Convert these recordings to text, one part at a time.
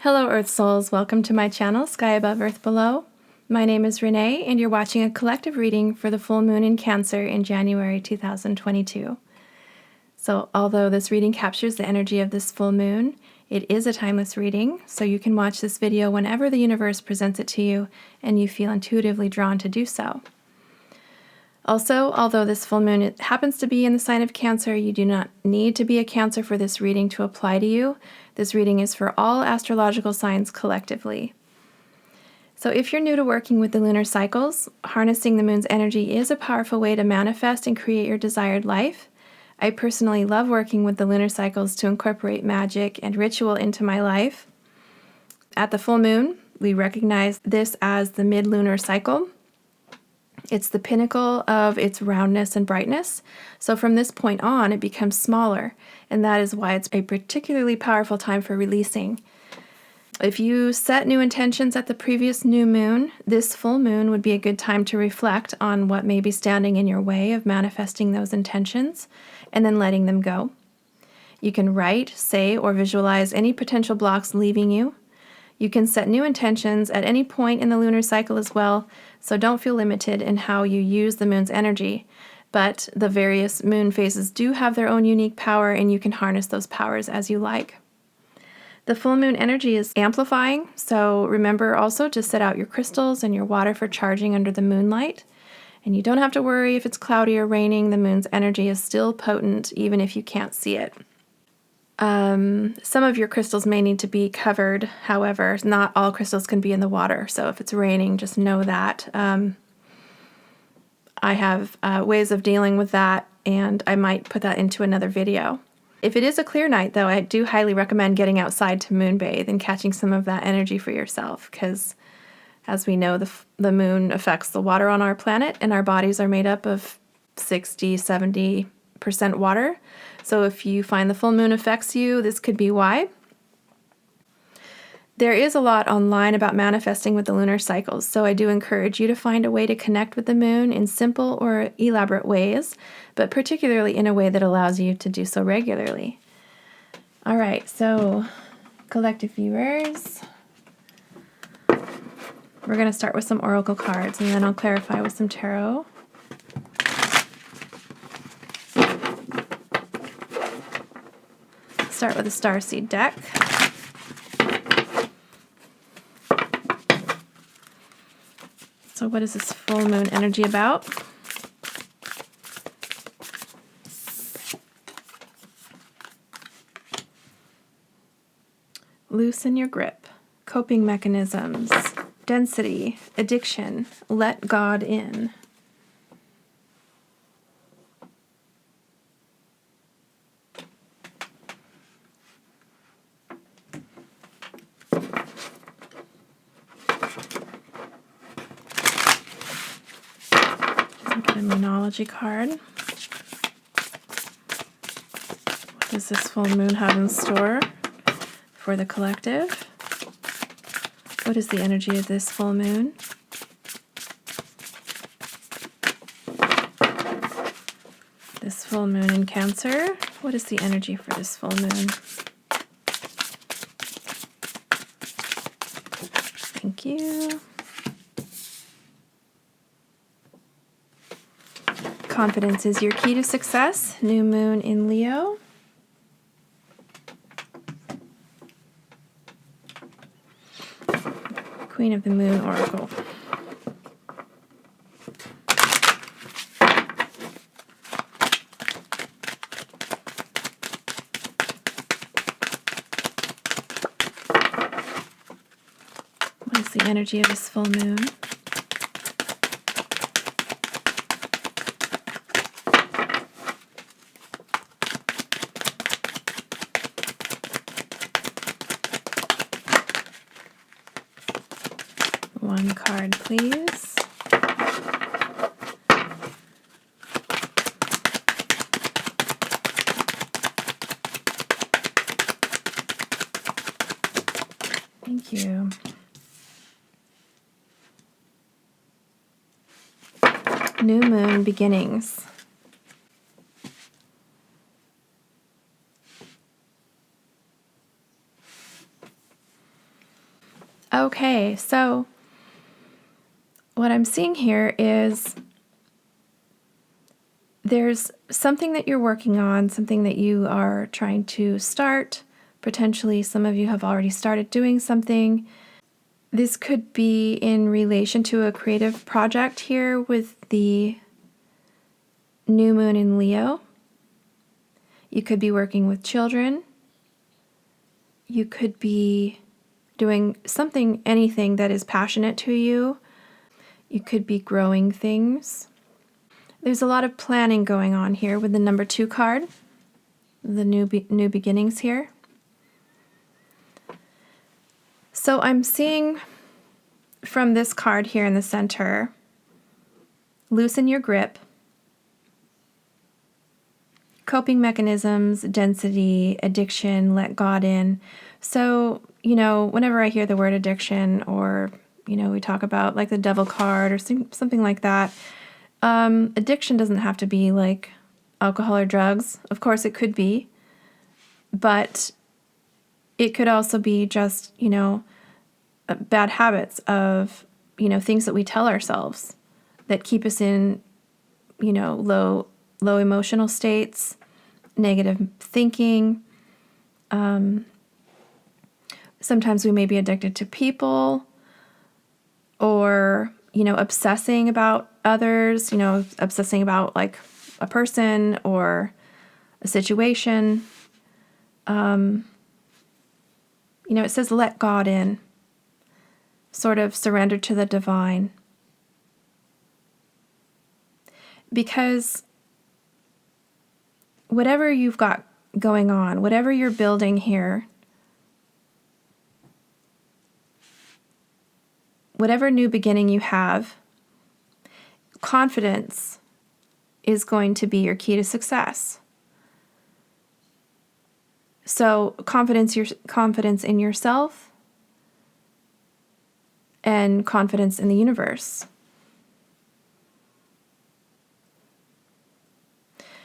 Hello Earth Souls, welcome to my channel, Sky Above Earth Below. My name is Renee and you're watching a collective reading for the full moon in Cancer in January 2022. So although this reading captures the energy of this full moon, it is a timeless reading, so you can watch this video whenever the universe presents it to you and you feel intuitively drawn to do so. Also, although this full moon happens to be in the sign of Cancer, you do not need to be a Cancer for this reading to apply to you. This reading is for all astrological signs collectively. So if you're new to working with the lunar cycles, harnessing the moon's energy is a powerful way to manifest and create your desired life. I personally love working with the lunar cycles to incorporate magic and ritual into my life. At the full moon, we recognize this as the mid-lunar cycle. It's the pinnacle of its roundness and brightness. So from this point on, it becomes smaller, and that is why it's a particularly powerful time for releasing. If you set new intentions at the previous new moon, this full moon would be a good time to reflect on what may be standing in your way of manifesting those intentions, and then letting them go. You can write, say, or visualize any potential blocks leaving you. You can set new intentions at any point in the lunar cycle as well, so don't feel limited in how you use the moon's energy. But the various moon phases do have their own unique power, and you can harness those powers as you like. The full moon energy is amplifying, so remember also to set out your crystals and your water for charging under the moonlight. And you don't have to worry if it's cloudy or raining, the moon's energy is still potent even if you can't see it. Some of your crystals may need to be covered. However, not all crystals can be in the water. So if it's raining, just know that. I have ways of dealing with that, and I might put that into another video. If it is a clear night, though, I do highly recommend getting outside to moonbathe and catching some of that energy for yourself, because as we know, the moon affects the water on our planet, and our bodies are made up of 60-70% water. So if you find the full moon affects you, this could be why. There is a lot online about manifesting with the lunar cycles, so I do encourage you to find a way to connect with the moon in simple or elaborate ways, but particularly in a way that allows you to do so regularly. All right, so collective viewers, we're going to start with some oracle cards, and then I'll clarify with some tarot. Start with a starseed deck. So what is this full moon energy about? Loosen your grip, coping mechanisms, density, addiction, let God in. A Moonology card. What does this full moon have in store for the collective? What is the energy of this full moon? This full moon in Cancer. What is the energy for this full moon? Thank you. Confidence is your key to success. New moon in Leo. Queen of the Moon Oracle. What is the energy of this full moon? One card, please. Thank you. New moon beginnings. Okay, so what I'm seeing here is there's something that you're working on, something that you are trying to start. Potentially, some of you have already started doing something. This could be in relation to a creative project here with the new moon in Leo. You could be working with children. You could be doing something, anything that is passionate to you. You could be growing things. There's a lot of planning going on here with the number 2 card, the new beginnings here. So I'm seeing from this card here in the center, loosen your grip, coping mechanisms, density, addiction, let God in. So, whenever I hear the word addiction or, we talk about like the devil card or something like that, addiction doesn't have to be like alcohol or drugs. Of course, it could be, but it could also be just, bad habits of, things that we tell ourselves that keep us in, low emotional states, negative thinking. Sometimes we may be addicted to people or, obsessing about others, obsessing about like a person or a situation. It says let God in, sort of surrender to the divine. Because whatever you've got going on, whatever you're building here, whatever new beginning you have, confidence is going to be your key to success. So confidence in yourself and confidence in the universe.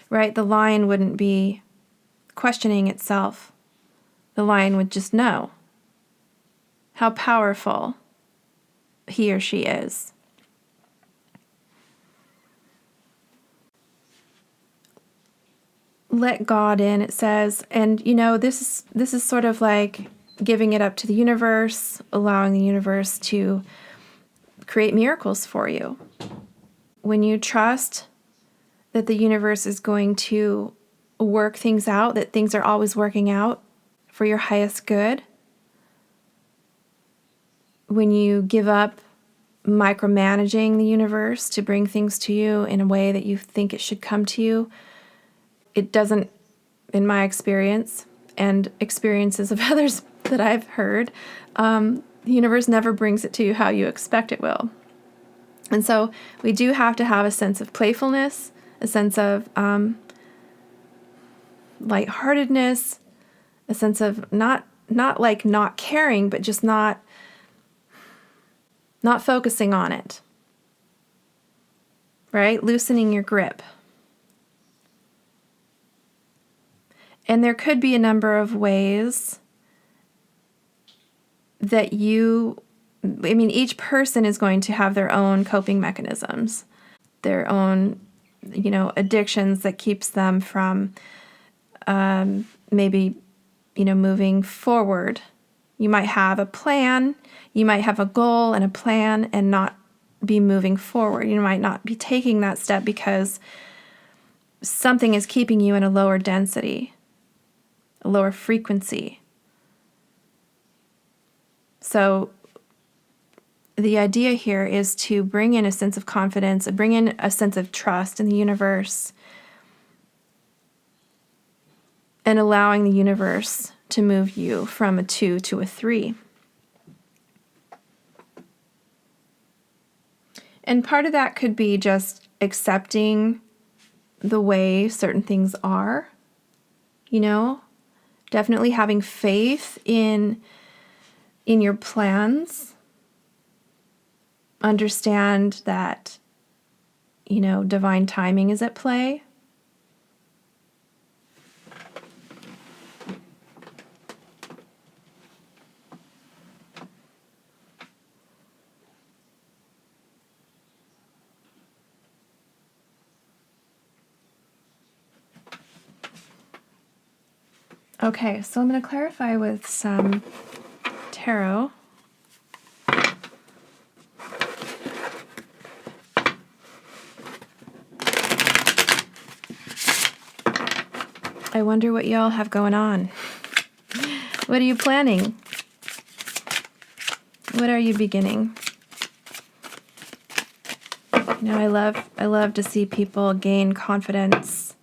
Right? The lion wouldn't be questioning itself. The lion would just know how powerful he or she is. Let God in, it says, and this is sort of like giving it up to the universe, allowing the universe to create miracles for you. When you trust that the universe is going to work things out, that things are always working out for your highest good, when you give up micromanaging the universe to bring things to you in a way that you think it should come to you, it doesn't, in my experience and experiences of others that I've heard, the universe never brings it to you how you expect it will. And so we do have to have a sense of playfulness, a sense of lightheartedness, a sense of not like not caring, but just not focusing on it, right? Loosening your grip. And there could be a number of ways that each person is going to have their own coping mechanisms, their own, addictions that keeps them from maybe, moving forward. You might have a plan, you might have a goal and a plan and not be moving forward. You might not be taking that step because something is keeping you in a lower density, a lower frequency. So the idea here is to bring in a sense of confidence, bring in a sense of trust in the universe, and allowing the universe to move you from a 2 to a 3. And part of that could be just accepting the way certain things are, definitely having faith in your plans. Understand that, divine timing is at play. Okay, so I'm going to clarify with some tarot. I wonder what y'all have going on. What are you planning? What are you beginning? I love to see people gain confidence,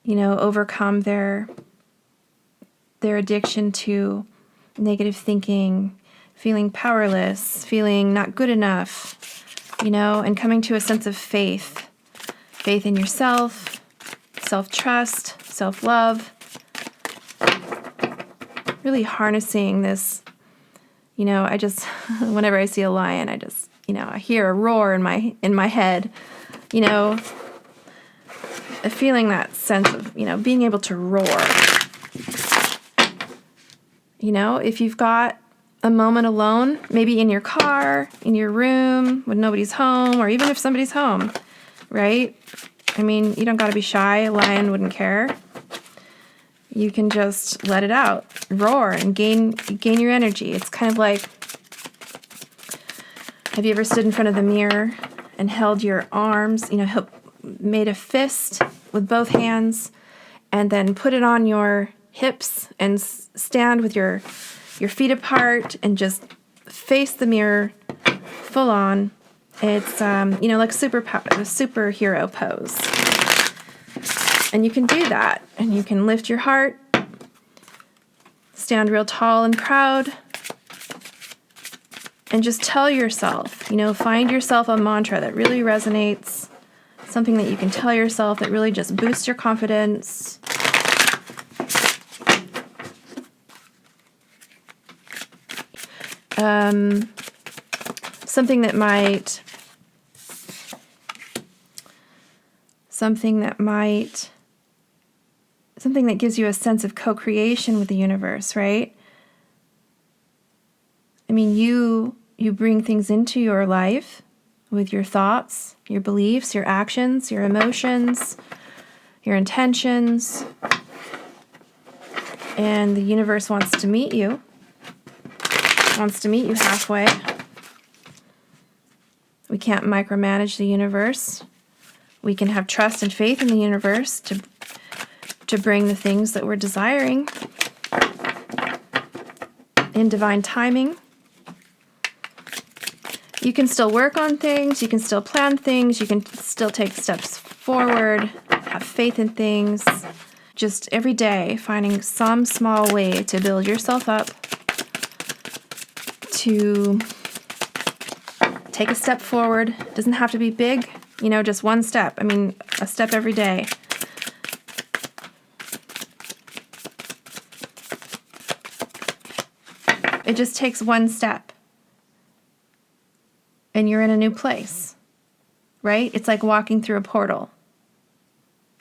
overcome their addiction to negative thinking, feeling powerless, feeling not good enough, and coming to a sense of faith in yourself, self-trust, self-love, really harnessing this, I just, whenever I see a lion, I just, I hear a roar in my head, feeling that sense of, being able to roar. If you've got a moment alone, maybe in your car, in your room, when nobody's home, or even if somebody's home, right? You don't got to be shy. A lion wouldn't care. You can just let it out, roar, and gain your energy. It's kind of like, have you ever stood in front of the mirror and held your arms, made a fist with both hands, and then put it on your hips and stand with your feet apart and just face the mirror full on. It's, like superhero pose. And you can do that. And you can lift your heart, stand real tall and proud, and just tell yourself, find yourself a mantra that really resonates, something that you can tell yourself that really just boosts your confidence. Something that gives you a sense of co-creation with the universe, right? You bring things into your life with your thoughts, your beliefs, your actions, your emotions, your intentions, and the universe wants to meet you halfway. We can't micromanage the universe. We can have trust and faith in the universe to bring the things that we're desiring in divine timing. You can still work on things, you can still plan things, you can still take steps forward, have faith in things. Just every day finding some small way to build yourself up, to take a step forward. It doesn't have to be big, just one step. A step every day. It just takes one step. And you're in a new place, right? It's like walking through a portal.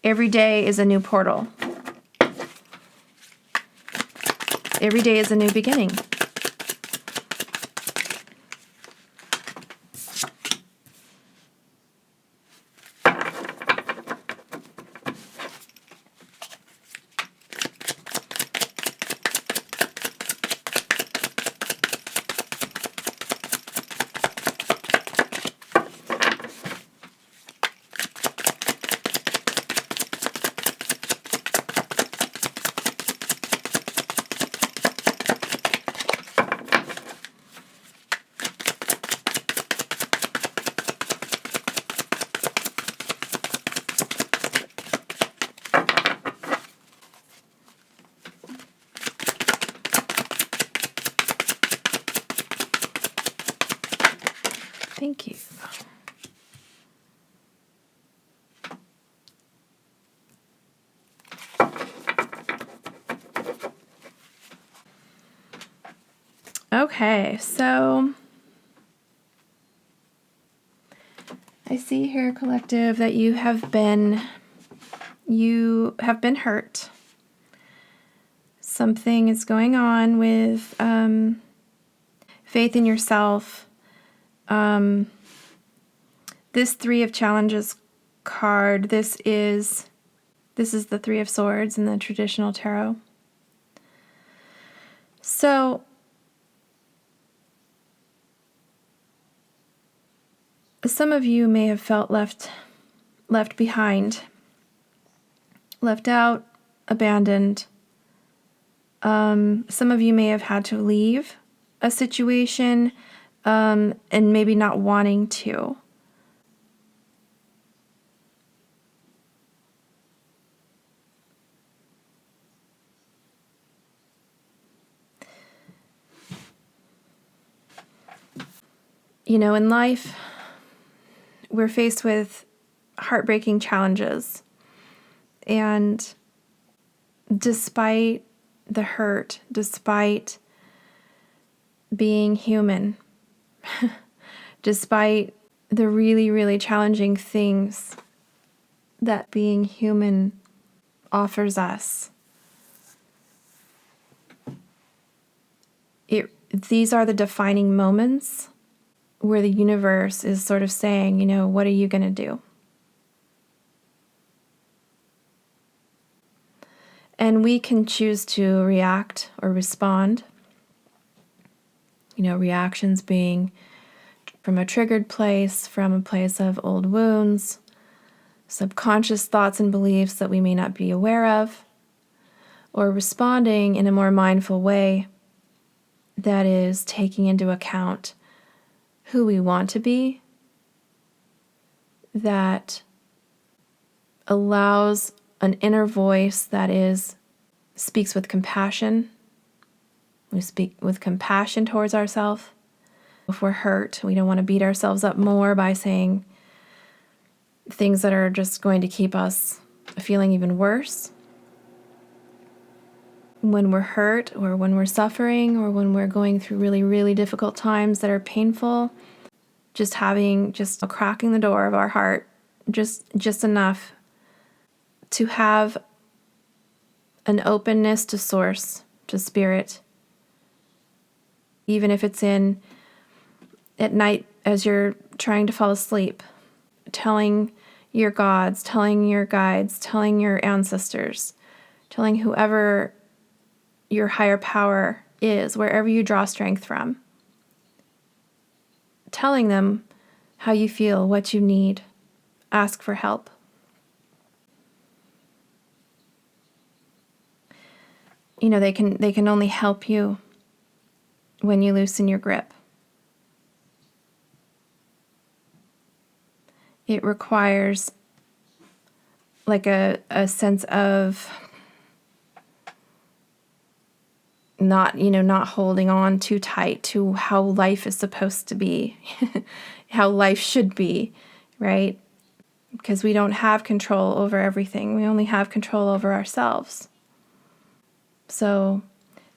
Every day is a new portal. Every day is a new beginning. Thank you. Okay, so I see here, collective, that you have been hurt. Something is going on with faith in yourself. This Three of Challenges card, this is the Three of Swords in the traditional tarot. So some of you may have felt left behind, left out, abandoned. Some of you may have had to leave a situation and maybe not wanting to. You know, in life, we're faced with heartbreaking challenges. And despite the hurt, despite being human, despite the really, really challenging things that being human offers us, these are the defining moments where the universe is sort of saying, you know, what are you going to do? And we can choose to react or respond. You know, reactions being from a triggered place, from a place of old wounds, subconscious thoughts and beliefs that we may not be aware of, or responding in a more mindful way that is taking into account who we want to be, that allows an inner voice that speaks with compassion. We speak with compassion towards ourselves. If we're hurt, we don't want to beat ourselves up more by saying things that are just going to keep us feeling even worse. When we're hurt or when we're suffering or when we're going through really, really difficult times that are painful, just cracking the door of our heart, just enough to have an openness to source, to spirit, even if it's at night as you're trying to fall asleep, telling your gods, telling your guides, telling your ancestors, telling whoever your higher power is, wherever you draw strength from, telling them how you feel, what you need, ask for help. You know, they can only help you when you loosen your grip. It requires like a sense of not holding on too tight to how life is supposed to be, how life should be, right? Because we don't have control over everything. We only have control over ourselves. So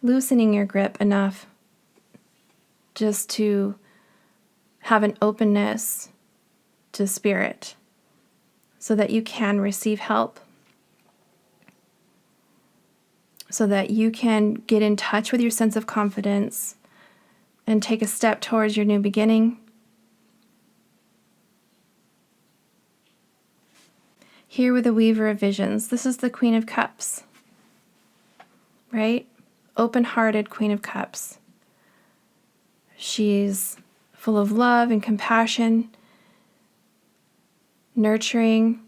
loosening your grip enough just to have an openness to spirit so that you can receive help, so that you can get in touch with your sense of confidence and take a step towards your new beginning. Here with the Weaver of Visions, this is the Queen of Cups, right? Open-hearted Queen of Cups. She's full of love and compassion, nurturing.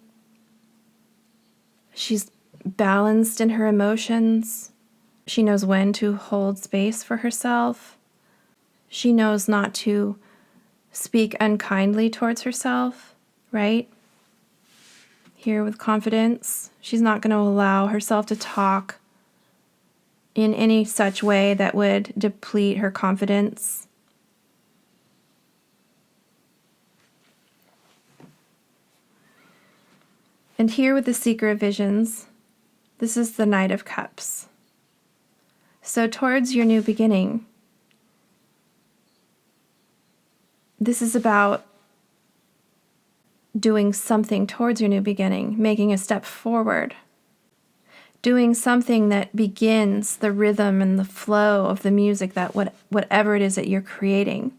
She's balanced in her emotions. She knows when to hold space for herself. She knows not to speak unkindly towards herself, right? Here with confidence, she's not going to allow herself to talk in any such way that would deplete her confidence. And here with the Seeker of Visions, this is the Knight of Cups. So towards your new beginning, this is about doing something towards your new beginning, making a step forward, doing something that begins the rhythm and the flow of the music that whatever it is that you're creating,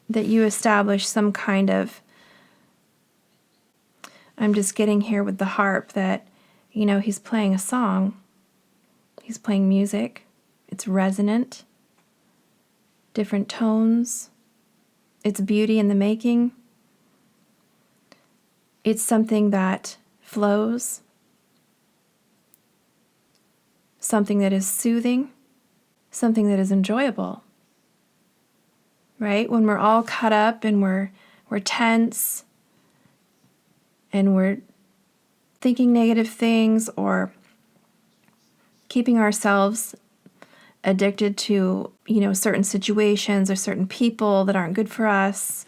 that you establish some kind of, I'm just getting here with the harp that, he's playing a song, he's playing music, It's resonant, different tones. It's beauty in the making. It's something that flows, something that is soothing, something that is enjoyable. Right? When we're all cut up and we're tense and we're thinking negative things or keeping ourselves addicted to, certain situations or certain people that aren't good for us,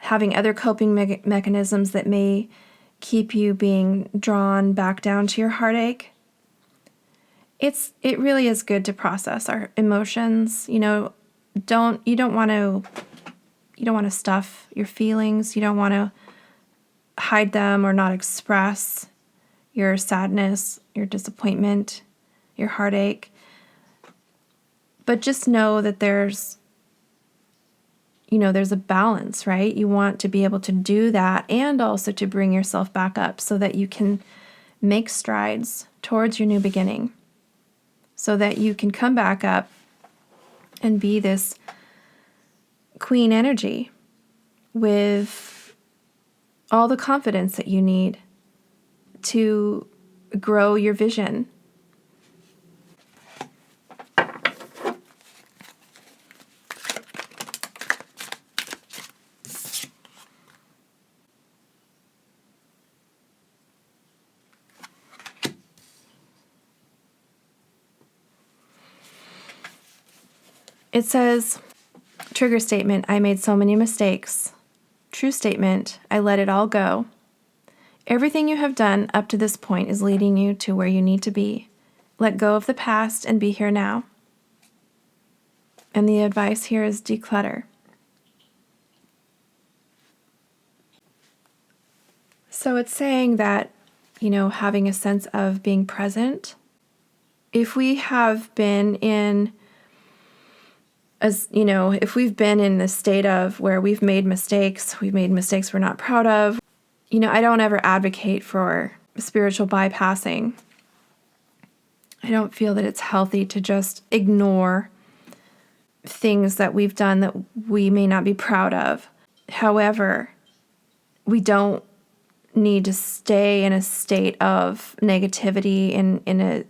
having other coping mechanisms that may keep you being drawn back down to your heartache. It really is good to process our emotions. You don't want to stuff your feelings. You don't want to hide them or not express your sadness, your disappointment, your heartache. But just know that there's a balance, right? You want to be able to do that and also to bring yourself back up so that you can make strides towards your new beginning, so that you can come back up and be this queen energy with all the confidence that you need to grow your vision. It says, trigger statement, I made so many mistakes. True statement, I let it all go. Everything you have done up to this point is leading you to where you need to be. Let go of the past and be here now. And the advice here is declutter. So it's saying that, having a sense of being present. If we have been in if we've been in the state of where we've made mistakes we're not proud of, I don't ever advocate for spiritual bypassing. I don't feel that it's healthy to just ignore things that we've done that we may not be proud of. However, we don't need to stay in a state of negativity, in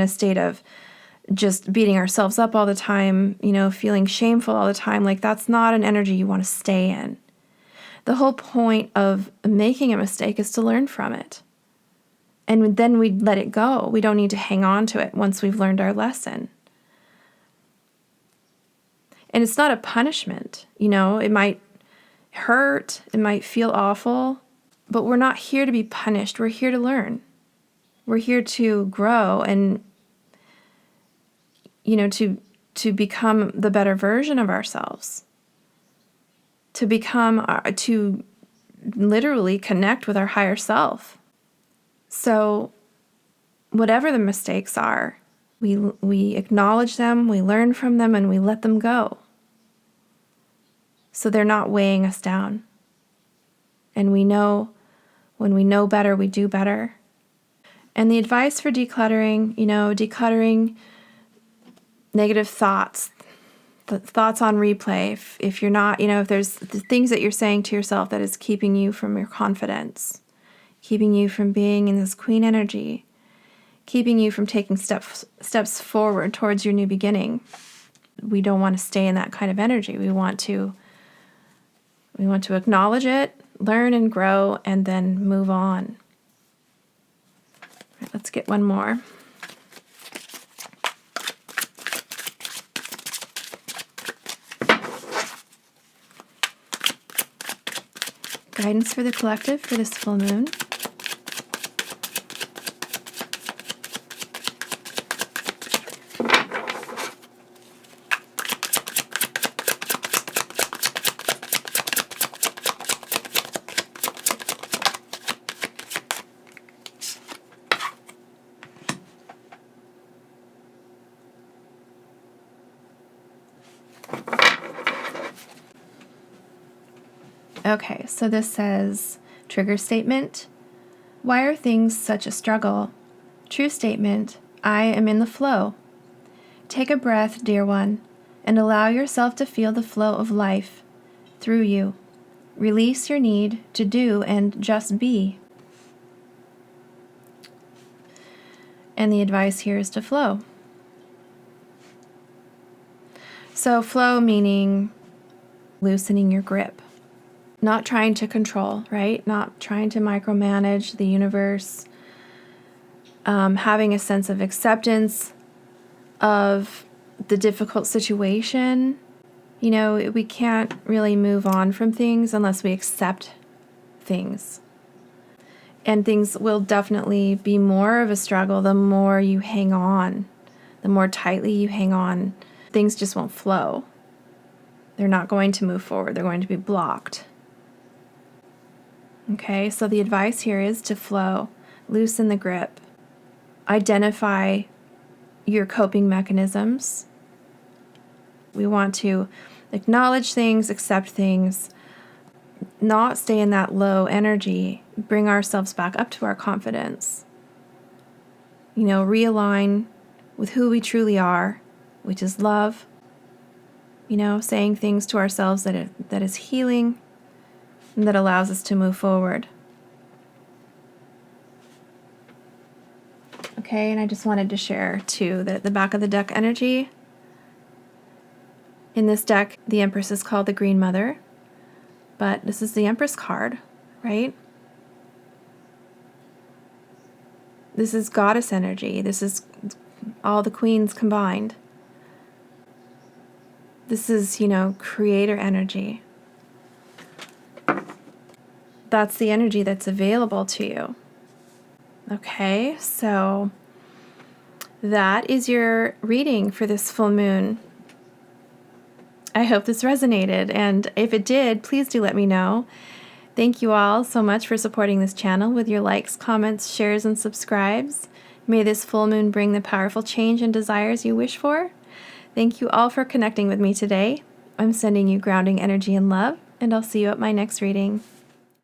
a state of just beating ourselves up all the time, feeling shameful all the time. Like, that's not an energy you want to stay in. The whole point of making a mistake is to learn from it. And then we let it go. We don't need to hang on to it once we've learned our lesson. And it's not a punishment. It might hurt, it might feel awful, but we're not here to be punished. We're here to learn. We're here to grow and to become the better version of ourselves, to literally connect with our higher self. So whatever the mistakes are, we acknowledge them, we learn from them, and we let them go. So they're not weighing us down. And we know when we know better, we do better. And the advice for decluttering, decluttering negative thoughts, the thoughts on replay. If you're not, if there's the things that you're saying to yourself that is keeping you from your confidence, keeping you from being in this queen energy, keeping you from taking steps forward towards your new beginning. We don't want to stay in that kind of energy. We want to acknowledge it, learn and grow, and then move on. All right, let's get one more. Guidance for the collective for this full moon. Okay, so this says, trigger statement, why are things such a struggle? True statement, I am in the flow. Take a breath, dear one, and allow yourself to feel the flow of life through you. Release your need to do and just be. And the advice here is to flow. So flow meaning loosening your grip. Not trying to control, right? Not trying to micromanage the universe. Having a sense of acceptance of the difficult situation. You know, we can't really move on from things unless we accept things. And things will definitely be more of a struggle the more you hang on, the more tightly you hang on. Things just won't flow. They're not going to move forward. They're going to be blocked. Okay, so the advice here is to flow, loosen the grip, identify your coping mechanisms. We want to acknowledge things, accept things, not stay in that low energy, bring ourselves back up to our confidence. You know, realign with who we truly are, which is love. You know, saying things to ourselves that is healing and that allows us to move forward. Okay, and I just wanted to share too that the back of the deck energy. In this deck, the Empress is called the Green Mother, but this is the Empress card, right? This is goddess energy. This is all the queens combined. This is, you know, creator energy. That's the energy that's available to you. Okay, so that is your reading for this full moon. I hope this resonated, and if it did, please do let me know. Thank you all so much for supporting this channel with your likes, comments, shares, and subscribes. May this full moon bring the powerful change and desires you wish for. Thank you all for connecting with me today. I'm sending you grounding energy and love, and I'll see you at my next reading.